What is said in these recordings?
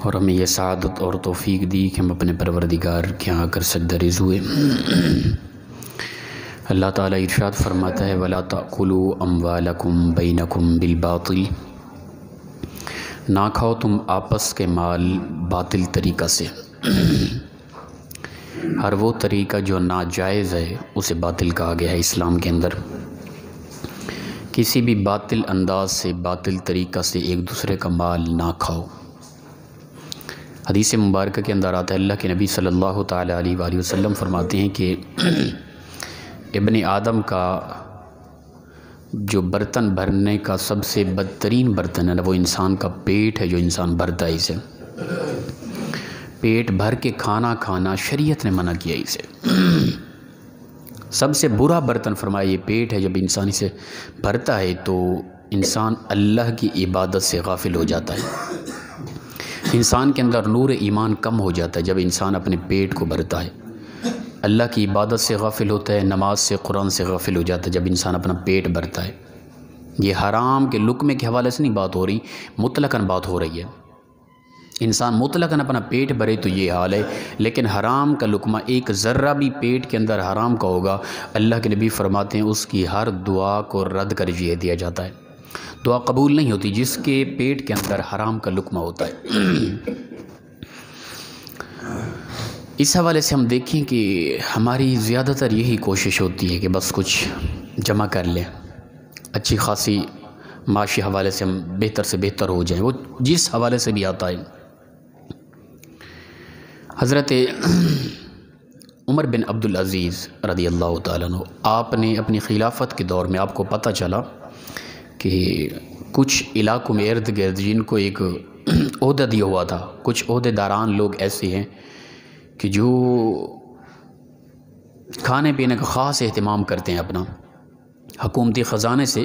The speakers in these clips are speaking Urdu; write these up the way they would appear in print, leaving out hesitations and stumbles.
اور ہمیں یہ سعادت اور توفیق دی کہ ہم اپنے پروردگار کے یہاں کر سجدہ ریز ہوئے۔ اللہ تعالیٰ ارشاد فرماتا ہے وَلَا تَأْكُلُوا أَمْوَالَكُمْ بَيْنَكُمْ بِالْبَاطِلِ، نہ کھاؤ تم آپس کے مال باطل طریقہ سے۔ ہر وہ طریقہ جو ناجائز ہے اسے باطل کہا گیا ہے اسلام کے اندر۔ کسی بھی باطل انداز سے باطل طریقہ سے ایک دوسرے کا مال نہ کھاؤ۔ حدیث مبارکہ کے اندر آتا ہے اللہ کے نبی صلی اللہ تعالیٰ علیہ وآلہ وسلم فرماتے ہیں کہ ابن آدم کا جو برتن بھرنے کا سب سے بدترین برتن ہے نا، وہ انسان کا پیٹ ہے، جو انسان بھرتا ہے اسے۔ پیٹ بھر کے کھانا کھانا شریعت نے منع کیا اسے۔ سب سے برا برتن فرمایا یہ پیٹ ہے، جب انسان اسے بھرتا ہے تو انسان اللہ کی عبادت سے غافل ہو جاتا ہے۔ انسان کے اندر نور ایمان کم ہو جاتا ہے جب انسان اپنے پیٹ کو بھرتا ہے۔ اللہ کی عبادت سے غافل ہوتا ہے، نماز سے، قرآن سے غافل ہو جاتا ہے جب انسان اپنا پیٹ بھرتا ہے۔ یہ حرام کے لقمے کے حوالے سے نہیں بات ہو رہی، مطلقاً بات ہو رہی ہے۔ انسان مطلقاً اپنا پیٹ بھرے تو یہ حال ہے، لیکن حرام کا لقمہ ایک ذرہ بھی پیٹ کے اندر حرام کا ہوگا، اللہ کے نبی فرماتے ہیں اس کی ہر دعا کو رد کر دیا جاتا ہے۔ دعا قبول نہیں ہوتی جس کے پیٹ کے اندر حرام کا لقمہ ہوتا ہے۔ اس حوالے سے ہم دیکھیں کہ ہماری زیادہ تر یہی کوشش ہوتی ہے کہ بس کچھ جمع کر لیں، اچھی خاصی معاشی حوالے سے ہم بہتر سے بہتر ہو جائیں، وہ جس حوالے سے بھی آتا ہے۔ حضرت عمر بن عبدالعزیز رضی اللہ تعالیٰ عنہ، آپ نے اپنی خلافت کے دور میں آپ کو پتہ چلا کہ کچھ علاقوں میں ارد گرد جن کو ایک عہدہ دیا ہوا تھا، کچھ عہدے داران لوگ ایسے ہیں کہ جو کھانے پینے کا خاص اہتمام کرتے ہیں، اپنا حکومتی خزانے سے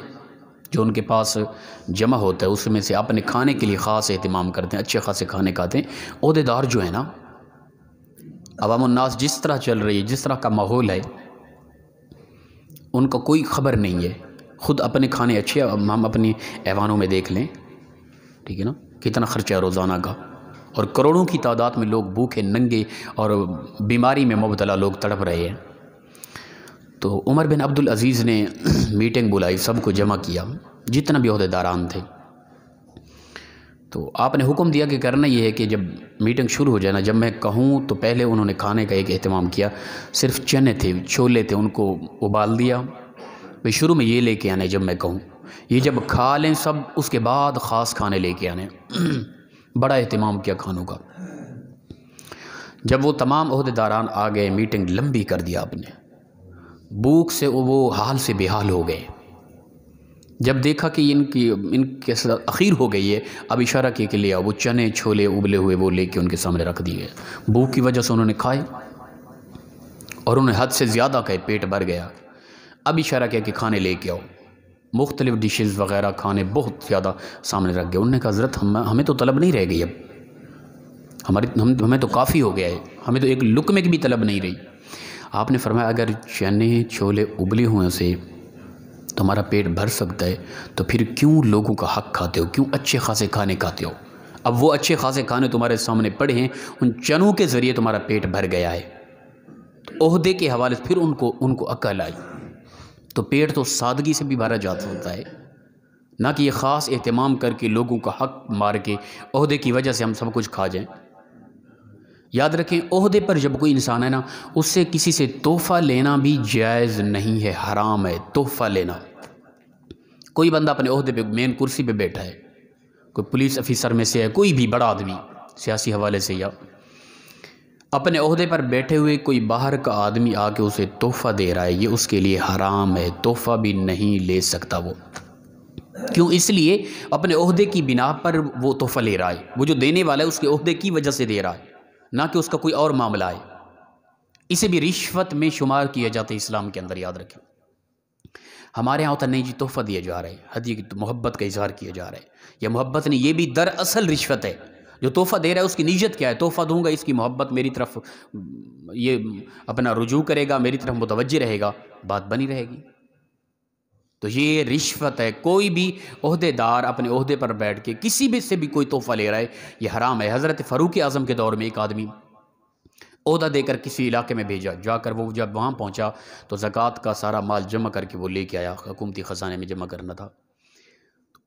جو ان کے پاس جمع ہوتا ہے اس میں سے اپنے کھانے کے لیے خاص اہتمام کرتے ہیں، اچھے خاصے کھانے کھاتے ہیں۔ عہدے دار جو ہیں نا، عوام الناس جس طرح چل رہی ہے، جس طرح کا ماحول ہے، ان کو کوئی خبر نہیں ہے۔ خود اپنے کھانے اچھے ہم اپنی ایوانوں میں دیکھ لیں، ٹھیک ہے نا، کتنا خرچہ ہے روزانہ کا، اور کروڑوں کی تعداد میں لوگ بھوکے ننگے اور بیماری میں مبتلا لوگ تڑپ رہے ہیں۔ تو عمر بن عبدالعزیز نے میٹنگ بلائی، سب کو جمع کیا، جتنا بھی عہدے داران تھے۔ تو آپ نے حکم دیا کہ کرنا یہ ہے کہ جب میٹنگ شروع ہو جائے نا، جب میں کہوں تو پہلے انہوں نے کھانے کا ایک اہتمام کیا، صرف چنے تھے، چھولے تھے، ان کو ابال دیا، بھئی شروع میں یہ لے کے آنے جب میں کہوں، یہ جب کھا لیں سب، اس کے بعد خاص کھانے لے کے آنے۔ بڑا اہتمام کیا کھانوں کا۔ جب وہ تمام عہدے داران آ گئے، میٹنگ لمبی کر دیا آپ نے، بھوک سے وہ حال سے بے حال ہو گئے۔ جب دیکھا کہ ان کے اخیر ہو گئی ہے، اب اشارہ کیا کہ لے آؤ، وہ چنے چھولے ابلے ہوئے وہ لے کے ان کے سامنے رکھ دیے۔ بھوک کی وجہ سے انہوں نے کھائے اور انہیں حد سے زیادہ کھائے، پیٹ بھر گیا۔ اب اشارہ کیا کہ کھانے لے کے آؤ، مختلف ڈشز وغیرہ کھانے بہت زیادہ سامنے رکھ گئے۔ انہوں نے کہا حضرت ہمیں تو طلب نہیں رہ گئی، اب ہمیں تو کافی ہو گیا ہے، ہمیں تو ایک لقمے کی بھی طلب نہیں رہی۔ آپ نے فرمایا اگر چنے چھولے ابلے ہوئے سے تمہارا پیٹ بھر سکتا ہے تو پھر کیوں لوگوں کا حق کھاتے ہو، کیوں اچھے خاصے کھانے کھاتے ہو؟ اب وہ اچھے خاصے کھانے تمہارے سامنے پڑے ہیں، ان چنوں کے ذریعے تمہارا پیٹ بھر گیا ہے۔ تو عہدے کے حوالے سے پھر ان کو عقل آئی، تو پیٹ تو سادگی سے بھی بھرا جاتا ہوتا ہے، نہ کہ یہ خاص اہتمام کر کے لوگوں کا حق مار کے عہدے کی وجہ سے ہم سب کچھ کھا جائیں۔ یاد رکھیں عہدے پر جب کوئی انسان ہے نا، اس سے کسی سے تحفہ لینا بھی جائز نہیں ہے، حرام ہے تحفہ لینا۔ کوئی بندہ اپنے عہدے پہ مین کرسی پہ بیٹھا ہے، کوئی پولیس افیسر میں سے ہے، کوئی بھی بڑا آدمی سیاسی حوالے سے، یا اپنے عہدے پر بیٹھے ہوئے کوئی باہر کا آدمی آ کے اسے تحفہ دے رہا ہے، یہ اس کے لیے حرام ہے، تحفہ بھی نہیں لے سکتا وہ۔ کیوں؟ اس لیے اپنے عہدے کی بنا پر وہ تحفہ لے رہا ہے، وہ جو دینے والا ہے اس کے عہدے کی وجہ سے دے رہا ہے، نہ کہ اس کا کوئی اور معاملہ ہے۔ اسے بھی رشوت میں شمار کیا جاتا ہے اسلام کے اندر، یاد رکھیں۔ ہمارے یہاں ہوتا نہیں جی تحفہ دیا جا رہا ہے، ہدیے کی محبت کا اظہار کیا جا رہا ہے، یا محبت نہیں، یہ بھی دراصل رشوت ہے۔ جو تحفہ دے رہا ہے اس کی نیت کیا ہے؟ تحفہ دوں گا، اس کی محبت میری طرف، یہ اپنا رجوع کرے گا، میری طرف متوجہ رہے گا، بات بنی رہے گی۔ تو یہ رشوت ہے. کوئی بھی عہدے دار اپنے عہدے پر بیٹھ کے کسی بھی سے بھی کوئی تحفہ لے رہا ہے، یہ حرام ہے. حضرت فاروق اعظم کے دور میں ایک آدمی عہدہ دے کر کسی علاقے میں بھیجا، جا کر وہ جب وہاں پہنچا تو زکوٰۃ کا سارا مال جمع کر کے وہ لے کے آیا، حکومتی خزانے میں جمع کرنا تھا.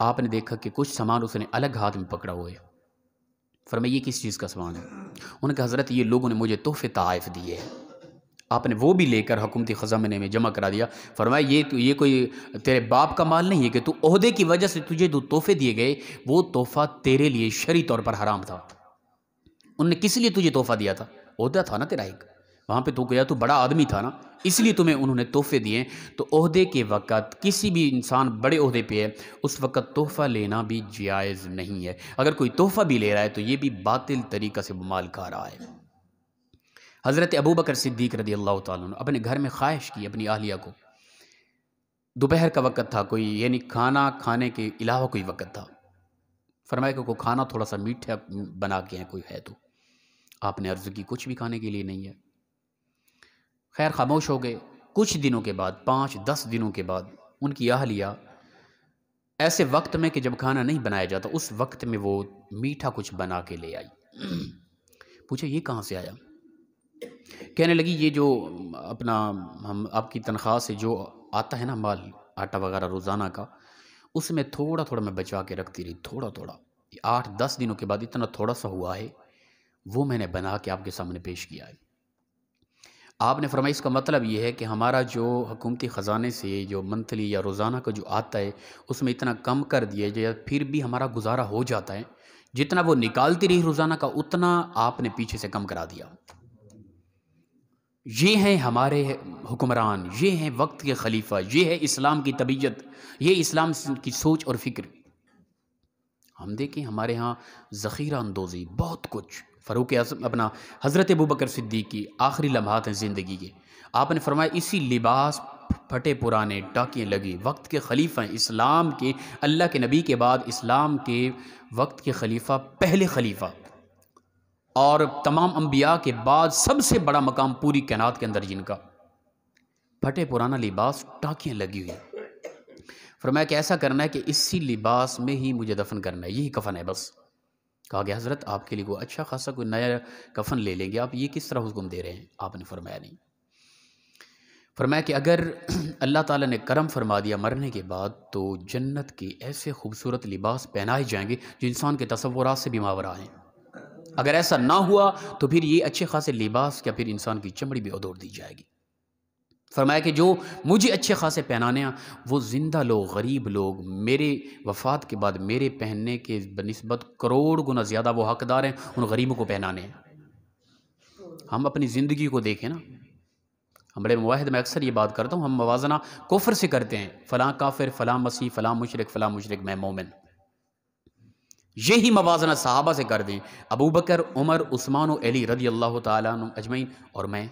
آپ نے دیکھا کہ کچھ سامان اس نے الگ ہاتھ میں پکڑا ہوا ہے. فرمایا یہ کس چیز کا سامان ہے؟ انہوں نے کہا حضرت یہ لوگوں نے مجھے تحفے تحائف دیے ہیں. آپ نے وہ بھی لے کر حکومتی خزانے میں جمع کرا دیا. فرمایا یہ کوئی تیرے باپ کا مال نہیں ہے کہ تو عہدے کی وجہ سے تجھے جو تحفے دیے گئے وہ تحفہ تیرے لیے شرعی طور پر حرام تھا. انہوں نے کس لیے تجھے تحفہ دیا تھا؟ عہدہ تھا نا تیرا ایک، وہاں پہ تو گیا تو بڑا آدمی تھا نا، اس لیے تمہیں انہوں نے تحفے دیے. تو عہدے کے وقت کسی بھی انسان بڑے عہدے پہ ہے اس وقت تحفہ لینا بھی جائز نہیں ہے. اگر کوئی تحفہ بھی لے رہا ہے تو یہ بھی باطل طریقہ سے وہ مال کھا رہا ہے. حضرت ابوبکر صدیق رضی اللہ تعالیٰ عنہ اپنے گھر میں خواہش کی اپنی اہلیہ کو. دوپہر کا وقت تھا، کوئی یعنی کھانا کھانے کے علاوہ کوئی وقت تھا. فرمایا کہ کوئی کھانا تھوڑا سا میٹھا بنا کے ہیں کوئی ہے تو. آپ نے عرض کی کچھ بھی کھانے کے لیے نہیں ہے. خیر خاموش ہو گئے. کچھ دنوں کے بعد 5-10 دنوں کے بعد ان کی اہلیہ ایسے وقت میں کہ جب کھانا نہیں بنایا جاتا اس وقت میں وہ میٹھا کچھ بنا کے لے آئی. پوچھا یہ کہاں سے آیا؟ کہنے لگی یہ جو اپنا ہم آپ کی تنخواہ سے جو آتا ہے نا مال آٹا وغیرہ روزانہ کا، اس میں تھوڑا تھوڑا میں بچا کے رکھتی رہی، تھوڑا تھوڑا. 8-10 دنوں کے بعد اتنا تھوڑا سا ہوا ہے وہ میں نے بنا کے آپ کے سامنے پیش کیا ہے. آپ نے فرمایا اس کا مطلب یہ ہے کہ ہمارا جو حکومتی خزانے سے جو منتھلی یا روزانہ کا جو آتا ہے اس میں اتنا کم کر دیا جائے، پھر بھی ہمارا گزارا ہو جاتا ہے. جتنا وہ نکالتی رہی روزانہ کا اتنا آپ نے پیچھے سے کم کرا دیا. یہ ہیں ہمارے حکمران، یہ ہیں وقت کے خلیفہ، یہ ہے اسلام کی طبیعت، یہ اسلام کی سوچ اور فکر. ہم دیکھیں ہمارے ہاں ذخیرہ اندوزی بہت کچھ. فاروق اعظم اپنا حضرت ابوبکر صدیق کی آخری لمحات ہیں زندگی کے. آپ نے فرمایا اسی لباس پھٹے پرانے ٹاکیاں لگی، وقت کے خلیفہ ہیں اسلام کے، اللہ کے نبی کے بعد اسلام کے وقت کے خلیفہ، پہلے خلیفہ اور تمام انبیاء کے بعد سب سے بڑا مقام پوری کائنات کے اندر جن کا، پھٹے پرانا لباس ٹاکیاں لگی ہوئی. فرمایا کہ ایسا کرنا ہے کہ اسی لباس میں ہی مجھے دفن کرنا ہے، یہی کفن ہے بس. کہا گیا حضرت آپ کے لیے کوئی اچھا خاصا کوئی نیا کفن لے لیں گے، آپ یہ کس طرح حکم دے رہے ہیں؟ آپ نے فرمایا نہیں. فرمایا کہ اگر اللہ تعالیٰ نے کرم فرما دیا مرنے کے بعد تو جنت کے ایسے خوبصورت لباس پہنائے جائیں گے جو انسان کے تصورات سے بھی ماورا ہیں. اگر ایسا نہ ہوا تو پھر یہ اچھے خاصے لباس کیا پھر انسان کی چمڑی بھی ادھوڑ دی جائے گی. فرمایا کہ جو مجھے اچھے خاصے پہنانے ہیں وہ زندہ لوگ، غریب لوگ میرے وفات کے بعد میرے پہننے کے بنسبت کروڑ گنا زیادہ وہ حقدار ہیں ان غریبوں کو پہنانے ہیں. ہم اپنی زندگی کو دیکھیں نا، ہم بڑے موحد میں اکثر یہ بات کرتا ہوں، ہم موازنہ کفر سے کرتے ہیں، فلاں کافر، فلاں مسیح، فلاں مشرک، میں مومن. یہی موازنہ صحابہ سے کر دیں، ابو بکر، عمر، عثمان و علی رضی اللہ تعالیٰ عنہ اجمعین اور میں،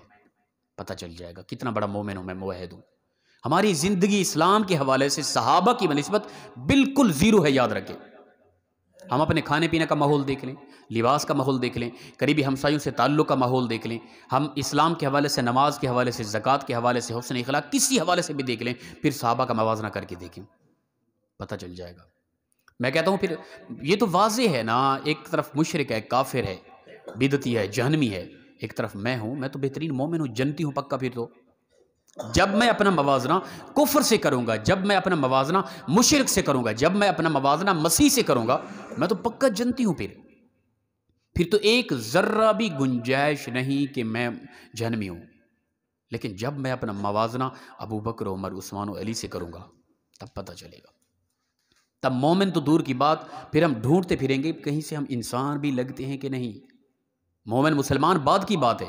پتہ چل جائے گا کتنا بڑا مومن ہوں میں، موحد ہوں. ہماری زندگی اسلام کے حوالے سے صحابہ کی بنسبت بالکل زیرو ہے. یاد رکھیں ہم اپنے کھانے پینے کا ماحول دیکھ لیں، لباس کا ماحول دیکھ لیں، قریبی ہمسایوں سے تعلق کا ماحول دیکھ لیں، ہم اسلام کے حوالے سے، نماز کے حوالے سے، زکوٰۃ کے حوالے سے، حسن اخلاق کسی حوالے سے بھی دیکھ لیں، پھر صحابہ کا موازنہ کر کے دیکھیں، پتہ چل جائے گا. میں کہتا ہوں پھر یہ تو واضح ہے نا، ایک طرف مشرک ہے، کافر ہے، بدعتی ہے، جہنمی ہے، ایک طرف میں ہوں، میں تو بہترین مومن ہوں، جنتی ہوں پکا. پھر تو جب میں اپنا موازنہ کفر سے کروں گا، جب میں اپنا موازنہ مشرک سے کروں گا، جب میں اپنا موازنہ مسیح سے کروں گا، میں تو پکا جنتی ہوں. پھر تو ایک ذرہ بھی گنجائش نہیں کہ میں جہنمی ہوں. لیکن جب میں اپنا موازنہ ابو بکر، عمر، عثمان و علی سے کروں گا تب پتہ چلے گا. تب مومن تو دور کی بات، پھر ہم ڈھونڈتے پھریں گے کہیں سے ہم انسان بھی لگتے ہیں کہ نہیں. مومن مسلمان بعد کی بات ہے،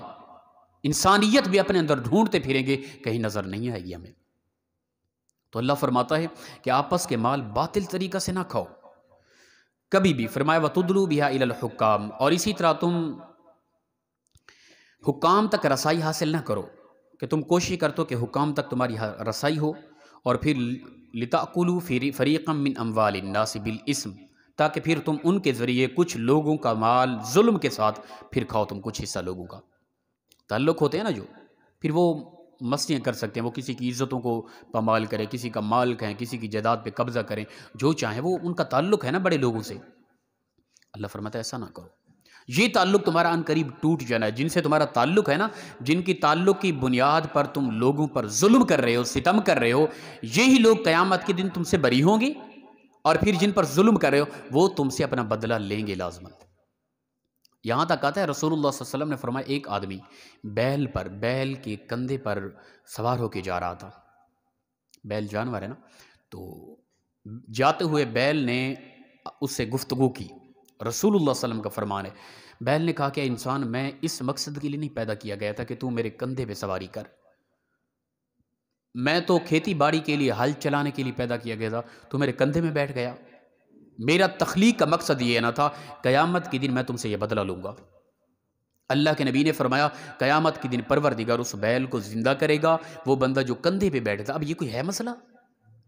انسانیت بھی اپنے اندر ڈھونڈتے پھریں گے، کہیں نظر نہیں آئے گی ہمیں. تو اللہ فرماتا ہے کہ آپس کے مال باطل طریقہ سے نہ کھاؤ کبھی بھی. فرمایا وَتُدْلُوا بِهَا إِلَى الْحُكَّامِ، اور اسی طرح تم حکام تک رسائی حاصل نہ کرو کہ تم کوشش کرتو کہ حکام تک تمہاری رسائی ہو، اور پھر لِتَأْكُلُوا فَرِيقًا مِّنْ أَمْوَالِ النَّاسِ بِالْإِثْمِ، تاکہ پھر تم ان کے ذریعے کچھ لوگوں کا مال ظلم کے ساتھ پھر کھاؤ، تم کچھ حصہ لوگوں کا. تعلق ہوتے ہیں نا جو، پھر وہ مستیاں کر سکتے ہیں، وہ کسی کی عزتوں کو پامال کریں، کسی کا مال کہیں، کسی کی جائیداد پہ قبضہ کریں، جو چاہیں، وہ ان کا تعلق ہے نا بڑے لوگوں سے۔ اللہ فرماتا ہے ایسا نہ کرو، یہ تعلق تمہارا ان قریب ٹوٹ جانا ہے۔ جن سے تمہارا تعلق ہے نا، جن کی تعلق کی بنیاد پر تم لوگوں پر ظلم کر رہے ہو، ستم کر رہے ہو، یہی لوگ قیامت کے دن تم سے بری ہوں گے، اور پھر جن پر ظلم کر رہے ہو وہ تم سے اپنا بدلہ لیں گے لازماً۔ یہاں تک آتا ہے رسول اللہ صلی اللہ علیہ وسلم نے فرمایا ایک آدمی بیل کے کندھے پر سوار ہو کے جا رہا تھا، بیل جانور ہے نا، تو جاتے ہوئے بیل نے اس سے گفتگو کی۔ رسول اللہ صلی اللہ علیہ وسلم کا فرمان ہے، بیل نے کہا کہ انسان میں اس مقصد کے لیے نہیں پیدا کیا گیا تھا کہ تو میرے کندھے پہ سواری کر، میں تو کھیتی باڑی کے لیے، ہل چلانے کے لیے پیدا کیا گیا تھا، تو میرے کندھے میں بیٹھ گیا۔ میرا تخلیق کا مقصد یہ نہ تھا، قیامت کے دن میں تم سے یہ بدلہ لوں گا۔ اللہ کے نبی نے فرمایا قیامت کے دن پروردگار اس بیل کو زندہ کرے گا، وہ بندہ جو کندھے پہ بیٹھا تھا۔ اب یہ کوئی ہے مسئلہ؟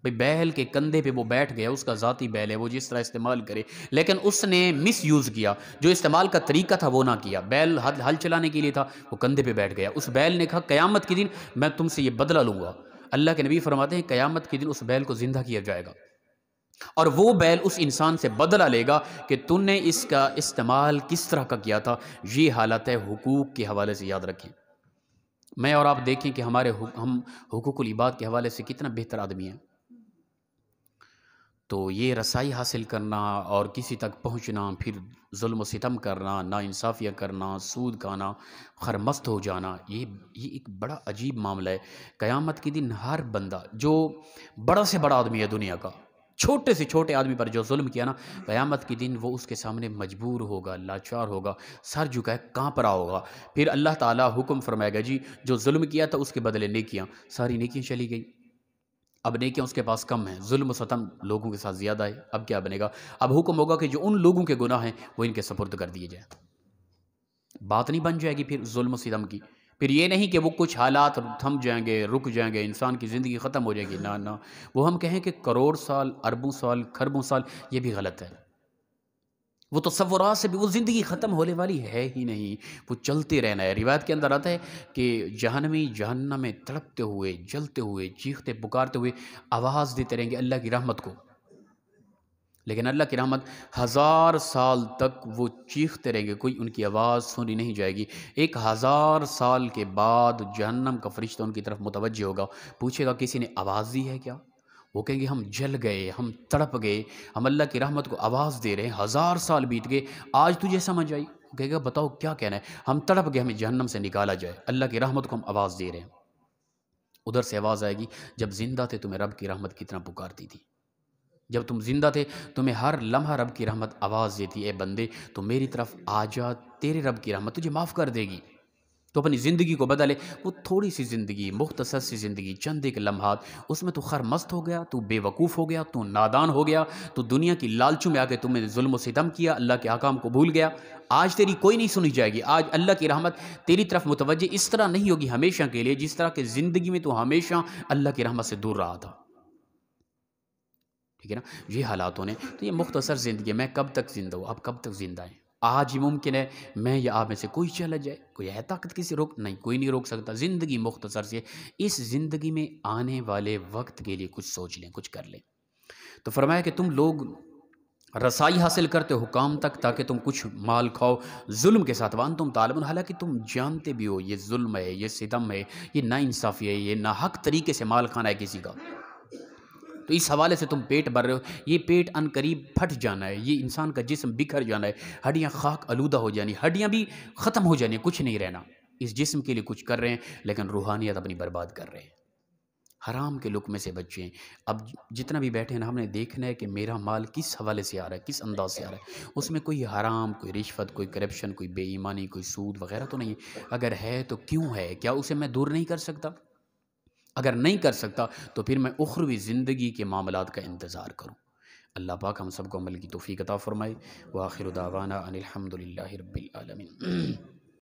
بھئی بیل کے کندھے پہ وہ بیٹھ گیا، اس کا ذاتی بیل ہے، وہ جس طرح استعمال کرے، لیکن اس نے مس یوز کیا، جو استعمال کا طریقہ تھا وہ نہ کیا۔ بیل ہل چلانے کے لیے تھا، وہ کندھے پہ بیٹھ گیا۔ اس بیل نے کہا قیامت کے دن میں تم سے یہ بدلہ لوں گا۔ اللہ کے نبی فرماتے ہیں قیامت کے دن اس بیل کو زندہ کیا جائے گا، اور وہ بیل اس انسان سے بدلہ لے گا کہ تم نے اس کا استعمال کس طرح کا کیا تھا۔ یہ حالت ہے حقوق کے حوالے سے، یاد رکھیں۔ میں اور آپ دیکھیں کہ ہم حقوق العباد کے حوالے سے کتنا بہتر آدمی ہیں۔ تو یہ رسائی حاصل کرنا اور کسی تک پہنچنا، پھر ظلم و ستم کرنا، ناانصافیاں کرنا، سود کھانا، خرمست ہو جانا، یہ ایک بڑا عجیب معاملہ ہے۔ قیامت کے دن ہر بندہ جو بڑا سے بڑا آدمی ہے دنیا کا، چھوٹے سے چھوٹے آدمی پر جو ظلم کیا نا، قیامت کے دن وہ اس کے سامنے مجبور ہوگا، لاچار ہوگا، سر جھکائے کانپ رہا ہوگا۔ پھر اللہ تعالیٰ حکم فرمائے گا جی جو ظلم کیا تھا اس کے بدلے نیکیاں، ساری نیکیاں چلی گئی، اب نیکیاں اس کے پاس کم ہیں، ظلم و ستم لوگوں کے ساتھ زیادہ ہے۔ اب کیا بنے گا؟ اب حکم ہوگا کہ جو ان لوگوں کے گناہ ہیں وہ ان کے سپرد کر دیے جائیں۔ بات نہیں بن جائے گی پھر ظلم و ستم کی، پھر یہ نہیں کہ وہ کچھ حالات تھم جائیں گے، رک جائیں گے، انسان کی زندگی ختم ہو جائے گی، نہ، وہ ہم کہیں کہ کروڑ سال، اربوں سال، خربوں سال، یہ بھی غلط ہے۔ وہ تصورات سے بھی وہ زندگی ختم ہونے والی ہے ہی نہیں، وہ چلتے رہنا ہے۔ روایت کے اندر آتا ہے کہ جہنمی جہنم میں تڑپتے ہوئے، جلتے ہوئے، چیختے پکارتے ہوئے آواز دیتے رہیں گے اللہ کی رحمت کو، لیکن اللہ کی رحمت 1000 سال تک وہ چیختے رہیں گے، کوئی ان کی آواز سنی نہیں جائے گی۔ 1000 سال کے بعد جہنم کا فرشتہ ان کی طرف متوجہ ہوگا، پوچھے گا کسی نے آواز دی ہے کیا؟ وہ کہیں گے ہم جل گئے، ہم تڑپ گئے، ہم اللہ کی رحمت کو آواز دے رہے ہیں، 1000 سال بیت گئے، آج تجھے سمجھ آئی؟ وہ کہے گا بتاؤ کیا کہنا ہے؟ ہم تڑپ گئے، ہمیں جہنم سے نکالا جائے، اللہ کی رحمت کو ہم آواز دے رہے ہیں۔ ادھر سے آواز آئے گی جب زندہ تھے تمہیں رب کی رحمت کتنا پکارتی تھی، جب تم زندہ تھے تمہیں ہر لمحہ رب کی رحمت آواز دیتی، اے بندے تو میری طرف آ جا، تیرے رب کی رحمت تجھے معاف کر دے گی، تو اپنی زندگی کو بدلے۔ وہ تھوڑی سی زندگی، مختصر سی زندگی، چند ایک لمحات، اس میں تو خرمست ہو گیا، تو بے وقوف ہو گیا، تو نادان ہو گیا، تو دنیا کی لالچوں میں آ کے تم نے ظلم و ستم کیا، اللہ کے احکام کو بھول گیا۔ آج تیری کوئی نہیں سنی جائے گی، آج اللہ کی رحمت تیری طرف متوجہ اس طرح نہیں ہوگی ہمیشہ کے لیے، جس طرح کہ زندگی میں تو ہمیشہ اللہ کی رحمت سے دور رہا تھا۔ ٹھیک ہے نا؟ یہ حالاتوں نے تو یہ مختصر زندگی ہے، میں کب تک زندہ ہوں، آپ کب تک زندہ ہیں؟ آج ہی ممکن ہے میں یا آپ میں سے کوئی چلا جائے، کوئی ہے طاقت کسی روک نہیں، کوئی نہیں روک سکتا۔ زندگی مختصر سے، اس زندگی میں آنے والے وقت کے لیے کچھ سوچ لیں، کچھ کر لیں۔ تو فرمایا کہ تم لوگ رسائی حاصل کرتے ہو حکام تک تاکہ تم کچھ مال کھاؤ ظلم کے ساتھ، وانتم تعلمون، حالانکہ تم جانتے بھی ہو یہ ظلم ہے، یہ ستم ہے، یہ ناانصافی ہے، یہ ناحق طریقے سے مال کھانا ہے کسی کا، تو اس حوالے سے تم پیٹ بھر رہے ہو۔ یہ پیٹ ان قریب پھٹ جانا ہے، یہ انسان کا جسم بکھر جانا ہے، ہڈیاں خاک آلودہ ہو جانی، ہڈیاں بھی ختم ہو جانی، کچھ نہیں رہنا۔ اس جسم کے لیے کچھ کر رہے ہیں لیکن روحانیت اپنی برباد کر رہے ہیں، حرام کے لقمے سے بچیں۔ اب جتنا بھی بیٹھے ہیں نا، ہم نے دیکھنا ہے کہ میرا مال کس حوالے سے آ رہا ہے، کس انداز سے آ رہا ہے، اس میں کوئی حرام، کوئی رشوت، کوئی کرپشن، کوئی بے ایمانی، کوئی سود وغیرہ تو نہیں ہے۔ اگر ہے تو کیوں ہے؟ کیا اسے میں دور نہیں کر سکتا؟ اگر نہیں کر سکتا تو پھر میں اخروی زندگی کے معاملات کا انتظار کروں۔ اللہ پاک ہم سب کو عمل کی توفیق عطا فرمائے۔ وآخر دعوانا ان الحمد للہ رب العالمین۔